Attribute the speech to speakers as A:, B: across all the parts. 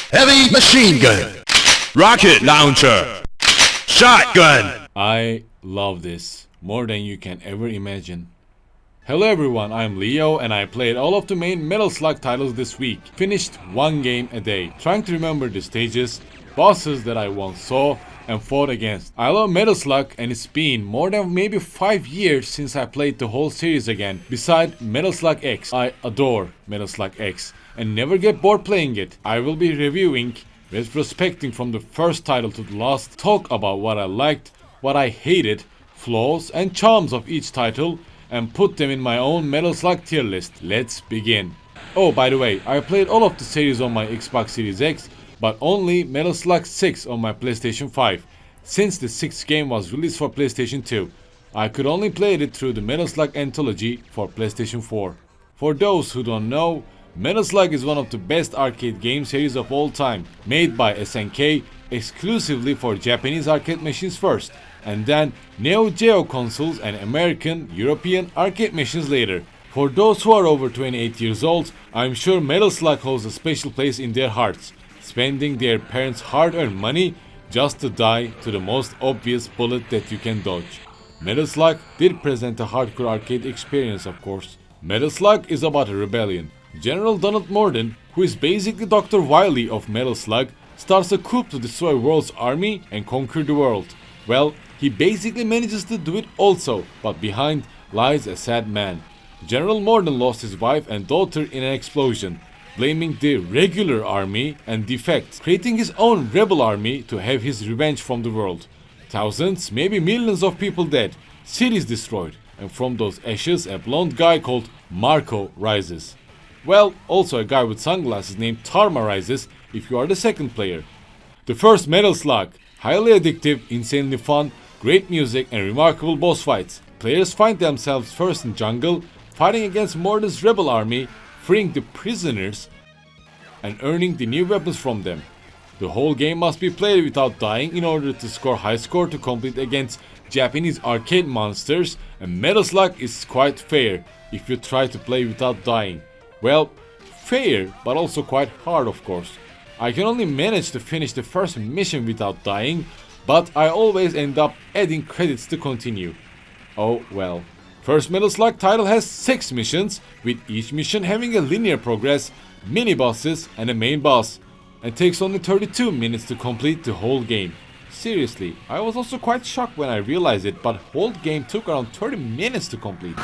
A: Heavy machine gun, rocket launcher, shotgun.
B: I love this more than you can ever imagine. Hello everyone, I'm Leo and I played all of the main Metal Slug titles this week. Finished one game a day, trying to remember the stages, bosses that I once saw and fought against. I love Metal Slug and it's been more than maybe 5 years since I played the whole series again. Besides Metal Slug X, I adore Metal Slug X and never get bored playing it. I will be reviewing, retrospecting from the first title to the last, talk about what I liked, what I hated, flaws and charms of each title, and put them in my own Metal Slug tier list. Let's begin. Oh, by the way, I played all of the series on my Xbox Series X, but only Metal Slug 6 on my PlayStation 5, since the 6th game was released for PlayStation 2. I could only play it through the Metal Slug Anthology for PlayStation 4. For those who don't know, Metal Slug is one of the best arcade game series of all time, made by SNK exclusively for Japanese arcade machines first, and then Neo Geo consoles and American, European arcade machines later. For those who are over 28 years old, I'm sure Metal Slug holds a special place in their hearts, spending their parents' hard-earned money just to die to the most obvious bullet that you can dodge. Metal Slug did present a hardcore arcade experience, of course. Metal Slug is about a rebellion. General Donald Morden, who is basically Dr. Wily of Metal Slug, starts a coup to destroy world's army and conquer the world. Well, he basically manages to do it also, but behind lies a sad man. General Morden lost his wife and daughter in an explosion, blaming the regular army and defects, creating his own rebel army to have his revenge from the world. Thousands, maybe millions of people dead, cities destroyed, and from those ashes a blonde guy called Marco rises. Well, also a guy with sunglasses named Tarma rises if you are the second player. The first Metal Slug, highly addictive, insanely fun, great music and remarkable boss fights. Players find themselves first in jungle, fighting against Morden's rebel army, freeing the prisoners and earning the new weapons from them. The whole game must be played without dying in order to score high score to complete against Japanese arcade monsters, and Metal Slug is quite fair if you try to play without dying. Well, fair, but also quite hard, of course. I can only manage to finish the first mission without dying, but I always end up adding credits to continue. Oh well. First Metal Slug title has 6 missions, with each mission having a linear progress, mini bosses and a main boss, and takes only 32 minutes to complete the whole game. Seriously, I was also quite shocked when I realized it, but whole game took around 30 minutes to complete.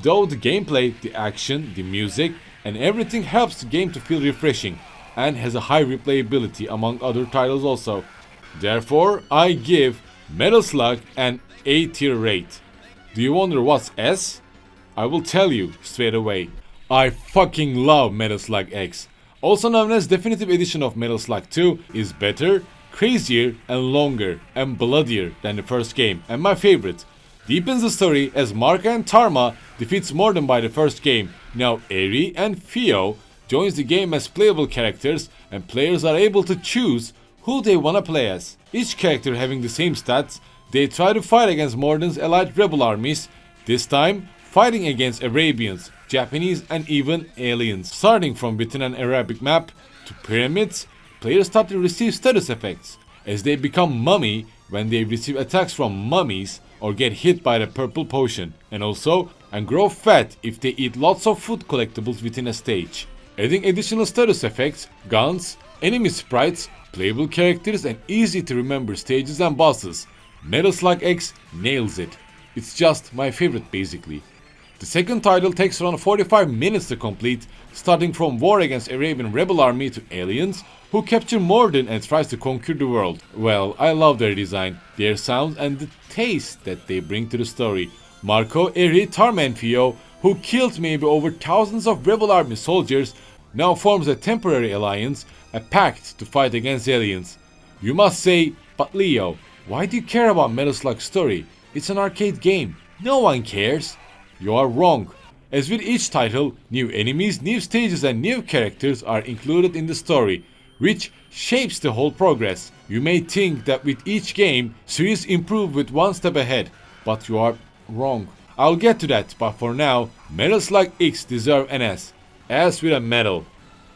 B: Though the gameplay, the action, the music, and everything helps the game to feel refreshing, and has a high replayability among other titles also. Therefore, I give Metal Slug an A tier rate. Do you wonder what's S? I will tell you straight away. I fucking love Metal Slug X. Also known as Definitive Edition of Metal Slug 2, is better, crazier, and longer, and bloodier than the first game, and my favorite. Deepens the story as Marka and Tarma defeats Morden by the first game. Now Eri and Theo joins the game as playable characters, and players are able to choose who they wanna play as. Each character having the same stats, they try to fight against Morden's allied rebel armies, this time fighting against Arabians, Japanese and even aliens. Starting from within an Arabic map to pyramids, players start to receive status effects as they become mummy when they receive attacks from mummies or get hit by the purple potion, and grow fat if they eat lots of food collectibles within a stage. Adding additional status effects, guns, enemy sprites, playable characters and easy to remember stages and bosses, Metal Slug X nails it. It's just my favorite basically. The second title takes around 45 minutes to complete, starting from war against Arabian rebel army to aliens who capture Morden and tries to conquer the world. Well, I love their design, their sound and the taste that they bring to the story. Marco, Eri, Tarma and Theo, who killed maybe over thousands of rebel army soldiers, now forms a temporary alliance, a pact to fight against aliens. You must say, but Leo, why do you care about Metal Slug's story? It's an arcade game. No one cares. You are wrong. As with each title, new enemies, new stages and new characters are included in the story, which shapes the whole progress. You may think that with each game, series improve with one step ahead, but you are wrong. I'll get to that, but for now, Metal Slug X deserve an S. S with a medal.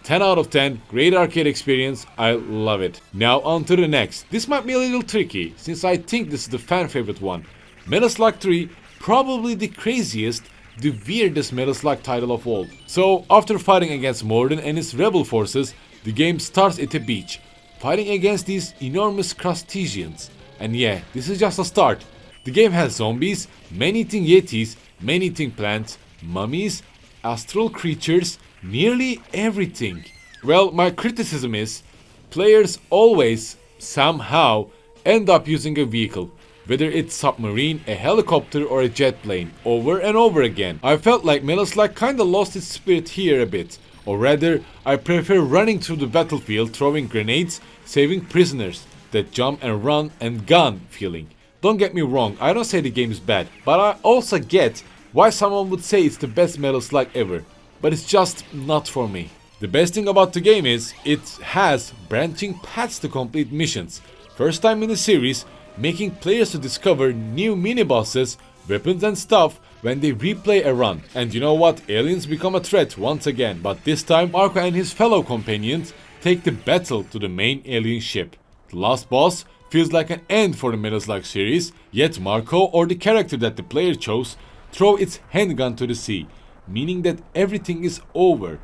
B: 10 out of 10, great arcade experience, I love it. Now on to the next. This might be a little tricky, since I think this is the fan favorite one. Metal Slug 3, probably the craziest, the weirdest Metal Slug title of all. So, after fighting against Morden and his rebel forces, the game starts at a beach, fighting against these enormous crustaceans. And yeah, this is just a start. The game has zombies, man-eating yetis, man-eating plants, mummies, astral creatures, nearly everything. Well, my criticism is, players always, somehow, end up using a vehicle. Whether it's submarine, a helicopter or a jet plane, over and over again. I felt like Metal Slug kinda lost its spirit here a bit. Or rather, I prefer running through the battlefield, throwing grenades, saving prisoners, that jump and run and gun feeling. Don't get me wrong, I don't say the game is bad, but I also get why someone would say it's the best Metal Slug ever. But it's just not for me. The best thing about the game is, it has branching paths to complete missions. First time in the series, making players to discover new mini-bosses, weapons and stuff when they replay a run. And you know what, aliens become a threat once again, but this time Marco and his fellow companions take the battle to the main alien ship. The last boss feels like an end for the Metal Slug series, yet Marco, or the character that the player chose, throw its handgun to the sea, meaning that everything is over,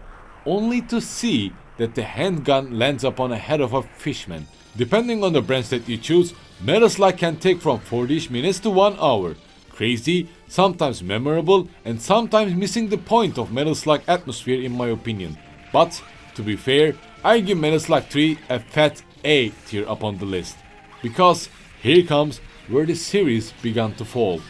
B: only to see that the handgun lands upon a head of a fishman. Depending on the branch that you choose, Metal Slug can take from 40ish minutes to 1 hour. Crazy, sometimes memorable, and sometimes missing the point of Metal Slug atmosphere in my opinion. But, to be fair, I give Metal Slug 3 a fat A tier upon the list. Because here comes where the series began to fall.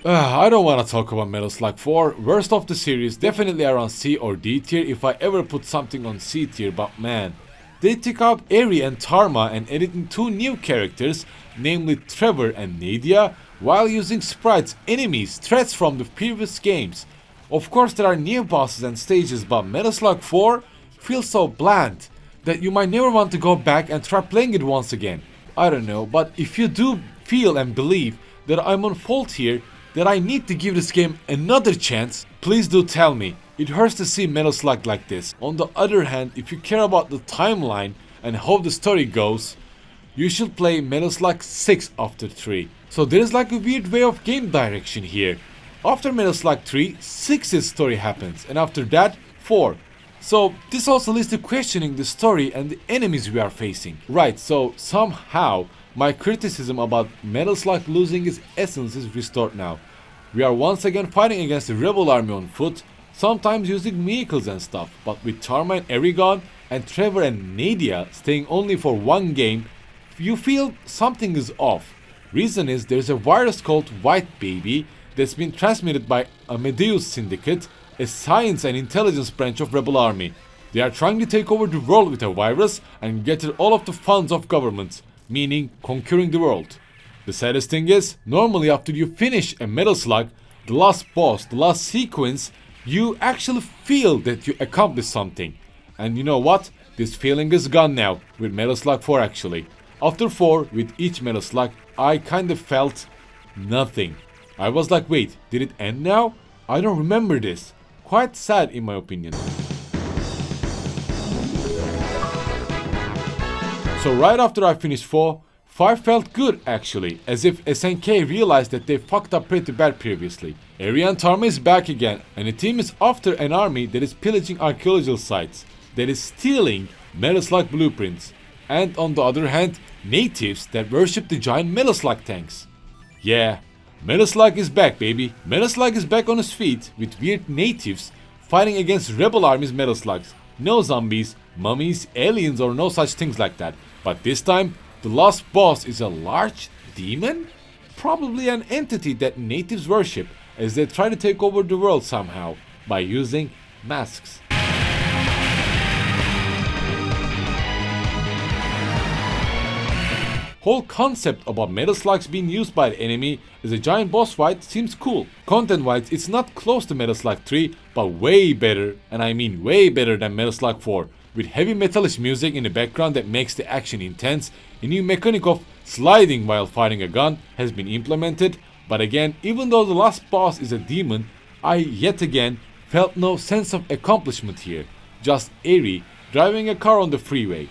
B: I don't wanna talk about Metal Slug 4, worst of the series, definitely around C or D tier if I ever put something on C tier, but man. They took out Eri and Tarma and added in 2 new characters, namely Trevor and Nadia, while using sprites, enemies, threats from the previous games. Of course there are new bosses and stages, but Metal Slug 4 feels so bland that you might never want to go back and try playing it once again. I don't know, but if you do feel and believe that I'm on fault here, that I need to give this game another chance, please do tell me. It hurts to see Metal Slug like this. On the other hand, if you care about the timeline and how the story goes, you should play Metal Slug 6 after 3. So there is like a weird way of game direction here. After Metal Slug 3, 6's story happens, and after that, 4. So this also leads to questioning the story and the enemies we are facing. Right, so somehow my criticism about Metal Slug losing its essence is restored now. We are once again fighting against the rebel army on foot, sometimes using vehicles and stuff, but with Tarma and Erigon and Trevor and Nadia staying only for 1 game, you feel something is off. Reason is there's a virus called White Baby that's been transmitted by Amadeus Syndicate, a science and intelligence branch of rebel army. They are trying to take over the world with a virus and get all of the funds of governments, meaning conquering the world. The saddest thing is, normally after you finish a Metal Slug, the last boss, the last sequence, you actually feel that you accomplished something. And you know what? This feeling is gone now with Metal Slug 4 actually. After 4, with each Metal Slug, I kind of felt nothing. I was like, wait, did it end now? I don't remember this. Quite sad in my opinion. So right after I finished 4, 5 felt good actually, as if SNK realized that they fucked up pretty bad previously. Eri and Tarma is back again, and the team is after an army that is pillaging archaeological sites, that is stealing Metal Slug blueprints, and on the other hand, natives that worship the giant Metal Slug tanks. Yeah, Metal Slug is back baby, Metal Slug is back on his feet with weird natives fighting against rebel armies Metal Slugs. No zombies, mummies, aliens or no such things like that. But this time, the last boss is a large demon? Probably an entity that natives worship as they try to take over the world somehow by using masks. Whole concept about Metal Slugs being used by the enemy as a giant boss fight seems cool. Content wise, it's not close to Metal Slug 3, but way better, and I mean way better than Metal Slug 4. With heavy metallish music in the background that makes the action intense, a new mechanic of sliding while firing a gun has been implemented, But again, even though the last boss is a demon, I yet again felt no sense of accomplishment here. Just airy, driving a car on the freeway.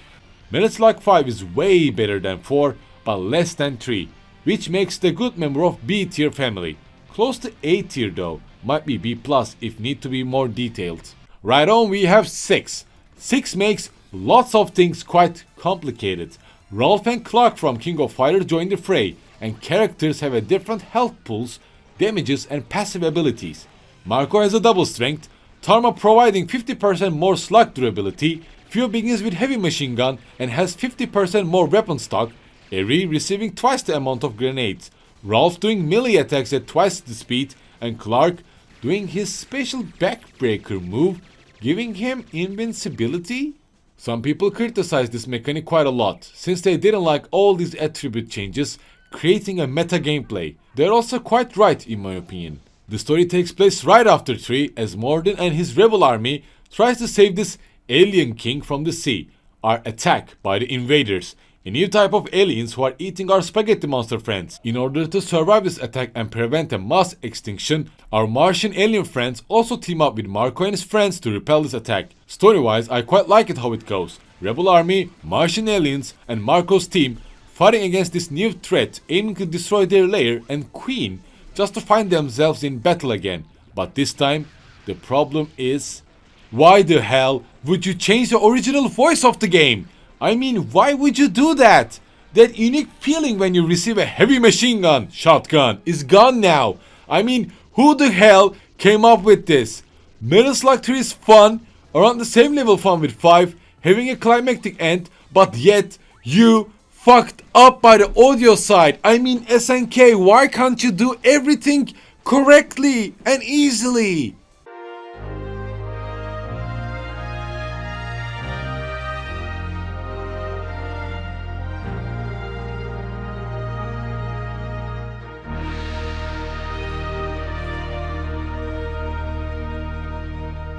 B: Metal Slug 5 is way better than 4, but less than 3, which makes the good member of B tier family. Close to A tier though, might be B plus if need to be more detailed. Right on, we have 6. 6 makes lots of things quite complicated. Rolf and Clark from King of Fighters join the fray, and characters have a different health pools, damages and passive abilities. Marco has a double strength, Tarma providing 50% more slug durability, Fio begins with heavy machine gun and has 50% more weapon stock, Eri receiving twice the amount of grenades, Rolf doing melee attacks at twice the speed, and Clark doing his special backbreaker move, giving him invincibility? Some people criticize this mechanic quite a lot, since they didn't like all these attribute changes, creating a meta gameplay. They're also quite right in my opinion. The story takes place right after 3 as Morden and his rebel army tries to save this alien king from the sea, are attacked by the invaders, a new type of aliens who are eating our spaghetti monster friends. In order to survive this attack and prevent a mass extinction, our Martian alien friends also team up with Marco and his friends to repel this attack. Story-wise, I quite like it how it goes. Rebel army, Martian aliens, and Marco's team fighting against this new threat aiming to destroy their lair and queen just to find themselves in battle again. But this time, the problem is, why the hell would you change the original voice of the game? I mean, why would you do that? That unique feeling when you receive a heavy machine gun, shotgun, is gone now. I mean, who the hell came up with this? Metal Slug 3 is fun, around the same level fun with 5, having a climactic end, but yet you fucked up by the audio side. I mean, SNK, why can't you do everything correctly and easily?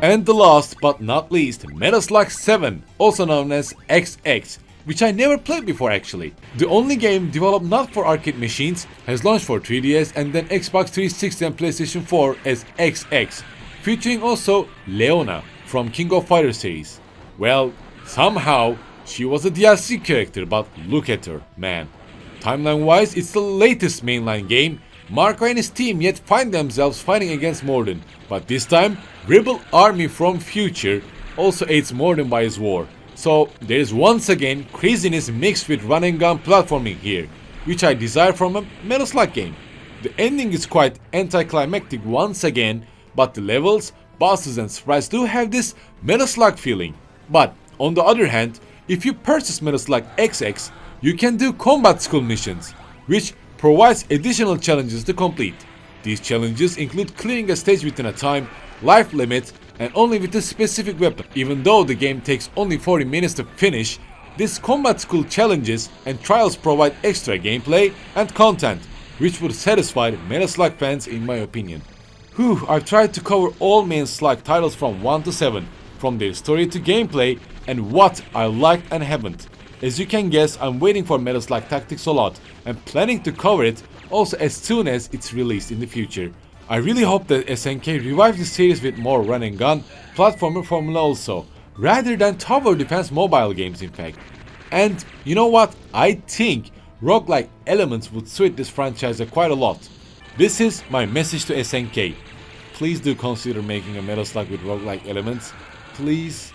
B: And the last but not least, Metal Slug 7, also known as XX, which I never played before actually. The only game developed not for arcade machines, has launched for 3DS and then Xbox 360 and PlayStation 4 as XX, featuring also Leona from King of Fighters series. Well, somehow she was a DLC character, but look at her, man. Timeline wise, it's the latest mainline game. Marco and his team yet find themselves fighting against Morden, but this time Rebel Army from future also aids Morden by his war. So there is once again craziness mixed with run and gun platforming here, which I desire from a Metal Slug game. The ending is quite anticlimactic once again, but the levels, bosses and sprites do have this Metal Slug feeling. But on the other hand, if you purchase Metal Slug XX, you can do combat school missions, which provides additional challenges to complete. These challenges include clearing a stage within a time, life limit, and only with a specific weapon. Even though the game takes only 40 minutes to finish, these combat school challenges and trials provide extra gameplay and content, which would satisfy Metal Slug fans in my opinion. I've tried to cover all main Slug titles from 1 to 7, from their story to gameplay, and what I liked and haven't. As you can guess, I'm waiting for Metal Slug Tactics a lot, and planning to cover it also as soon as it's released in the future. I really hope that SNK revives the series with more run and gun, platformer formula also, rather than tower defense mobile games in fact. And you know what, I think roguelike elements would suit this franchise quite a lot. This is my message to SNK. Please do consider making a Metal Slug with roguelike elements, please.